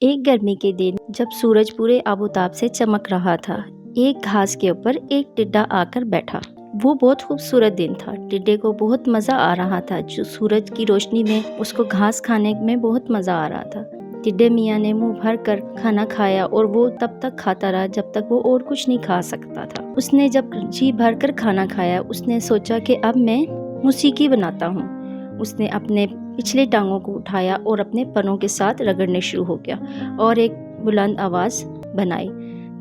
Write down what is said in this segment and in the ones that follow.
एक गर्मी के दिन जब सूरज पूरे आबोताब से चमक रहा था, एक घास के ऊपर एक टिड्डा आकर बैठा। वो बहुत खूबसूरत दिन था। टिड्डे को बहुत मज़ा आ रहा था। जो सूरज की रोशनी में उसको घास खाने में बहुत मज़ा आ रहा था। टिड्डे मियाँ ने मुंह भर कर खाना खाया और वो तब तक खाता रहा जब तक वो और कुछ नहीं खा सकता था। उसने जब जी भर कर खाना खाया, उसने सोचा कि अब मैं मौसीकी बनाता हूँ। उसने अपने पिछले टांगों को उठाया और अपने परों के साथ रगड़ने शुरू हो गया और एक बुलंद आवाज़ बनाई,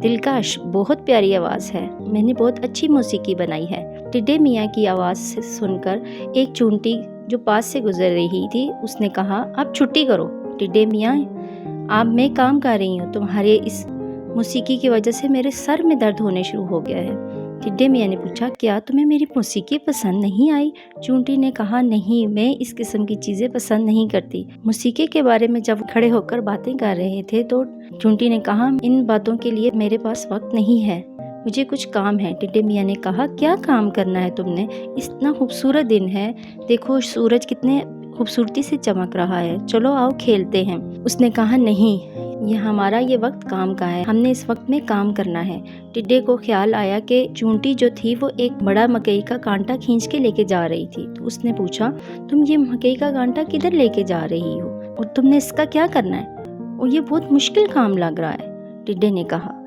दिलकश, बहुत प्यारी आवाज़ है, मैंने बहुत अच्छी मौसीकी बनाई है। टिड्डे मियाँ की आवाज़ से सुनकर एक चूंटी जो पास से गुजर रही थी, उसने कहा, अब छुट्टी करो टिड्डे मियाँ, अब मैं काम कर रही हूँ। तुम्हारे इस मौसीकी की वजह से मेरे सर में दर्द होने शुरू हो गया है। टिड्डे मियाँ ने पूछा, क्या तुम्हें मेरी मौसीकी पसंद नहीं आई? चूंटी ने कहा, नहीं, मैं इस किस्म की चीज़ें पसंद नहीं करती। मौसीकी के बारे में जब खड़े होकर बातें कर रहे थे तो चूंटी ने कहा, इन बातों के लिए मेरे पास वक्त नहीं है, मुझे कुछ काम है। टिड्डे मियाँ ने कहा, क्या काम करना है तुमने? इतना खूबसूरत दिन है, देखो सूरज कितने खूबसूरती से चमक रहा है, चलो आओ खेलते हैं। उसने कहा, नहीं, ये वक्त काम का है, हमने इस वक्त में काम करना है। टिड्डे को ख्याल आया कि चूंटी जो थी वो एक बड़ा मकई का कांटा खींच के लेके जा रही थी। तो उसने पूछा, तुम ये मकई का कांटा किधर लेके जा रही हो और तुमने इसका क्या करना है? और ये बहुत मुश्किल काम लग रहा है, टिड्डे ने कहा।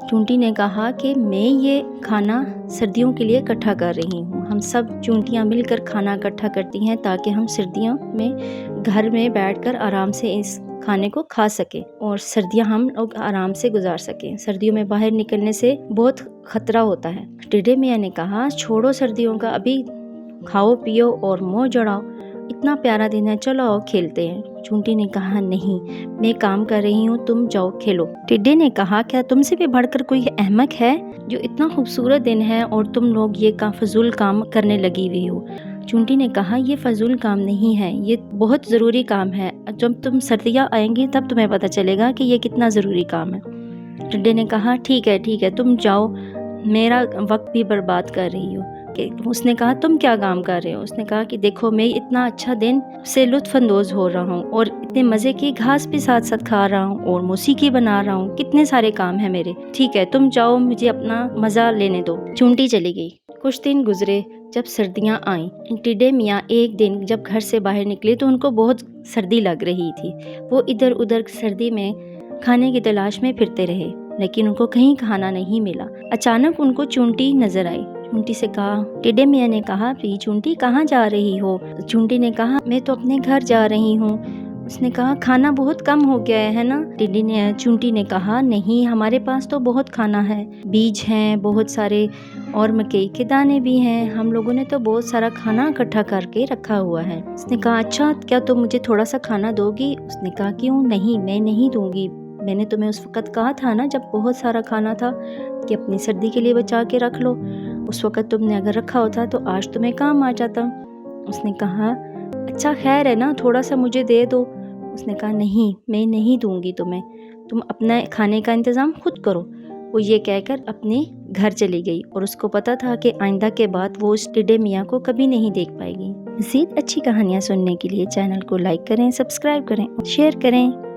चूंटी ने कहा कि मैं ये खाना सर्दियों के लिए इकट्ठा कर रही हूँ। हम सब चूंटियाँ मिलकर खाना इकट्ठा करती हैं ताकि हम सर्दियों में घर में बैठकर आराम से इस खाने को खा सकें और सर्दियाँ हम लोग आराम से गुजार सकें। सर्दियों में बाहर निकलने से बहुत खतरा होता है। टिड्डे मियाँ ने कहा, छोड़ो सर्दियों का, अभी खाओ पियो और मौज उड़ाओ, इतना प्यारा दिन है, चलो आओ खेलते हैं। चूंटी ने कहा, नहीं, मैं काम कर रही हूँ, तुम जाओ खेलो। टिड्डे ने कहा, क्या तुमसे भी बढ़कर कोई अहमक है जो इतना खूबसूरत दिन है और तुम लोग ये फजूल काम करने लगी हुई हो? चूंटी ने कहा, ये फजूल काम नहीं है, ये बहुत ज़रूरी काम है। जब तुम सर्दियाँ आएंगी तब तुम्हें पता चलेगा कि ये कितना ज़रूरी काम है। टिड्डे ने कहा, ठीक है, तुम जाओ, मेरा वक्त भी बर्बाद कर रही हो। उसने कहा, तुम क्या काम कर रहे हो? उसने कहा कि देखो, मैं इतना अच्छा दिन से लुत्फ अंदोज हो रहा हूँ और इतने मज़े की घास भी साथ साथ खा रहा हूँ और मौसीकी बना रहा हूँ, कितने सारे काम है मेरे। ठीक है, तुम जाओ, मुझे अपना मज़ा लेने दो। चूंटी चली गई। कुछ दिन गुजरे। जब सर्दियाँ आईं, टिड्डे मियाँ एक दिन जब घर से बाहर निकले तो उनको बहुत सर्दी लग रही थी। वो इधर उधर सर्दी में खाने की तलाश में फिरते रहे, लेकिन उनको कहीं खाना नहीं मिला। अचानक उनको चूंटी नजर आई। चूंटी से कहा, टिड्डे मियाँ ने कहा, चूंटी कहाँ जा रही हो? चूंटी ने कहा, मैं तो अपने घर जा रही हूँ। उसने कहा, खाना बहुत कम हो गया है ना? चूंटी ने कहा, नहीं, हमारे पास तो बहुत खाना है, बीज हैं बहुत सारे और मकई के दाने भी हैं, हम लोगों ने तो बहुत सारा खाना इकट्ठा करके रखा हुआ है। उसने कहा, अच्छा, क्या तुम मुझे थोड़ा सा खाना दोगी? उसने कहा, क्यों नहीं, मैं नहीं दूंगी, मैंने तुम्हें उस वक्त कहा था ना जब बहुत सारा खाना था कि अपनी सर्दी के लिए बचा के रख लो। उस वक्त तुमने अगर रखा होता तो आज तुम्हें काम आ जाता। उसने कहा, अच्छा खैर है ना, थोड़ा सा मुझे दे दो। उसने कहा, नहीं, मैं नहीं दूंगी तुम्हें, तुम अपना खाने का इंतज़ाम खुद करो। वो ये कहकर अपने घर चली गई और उसको पता था कि आइंदा के बाद वो उस टिड्डे मियाँ को कभी नहीं देख पाएगी। मज़ीद अच्छी कहानियाँ सुनने के लिए चैनल को लाइक करें, सब्सक्राइब करें और शेयर करें।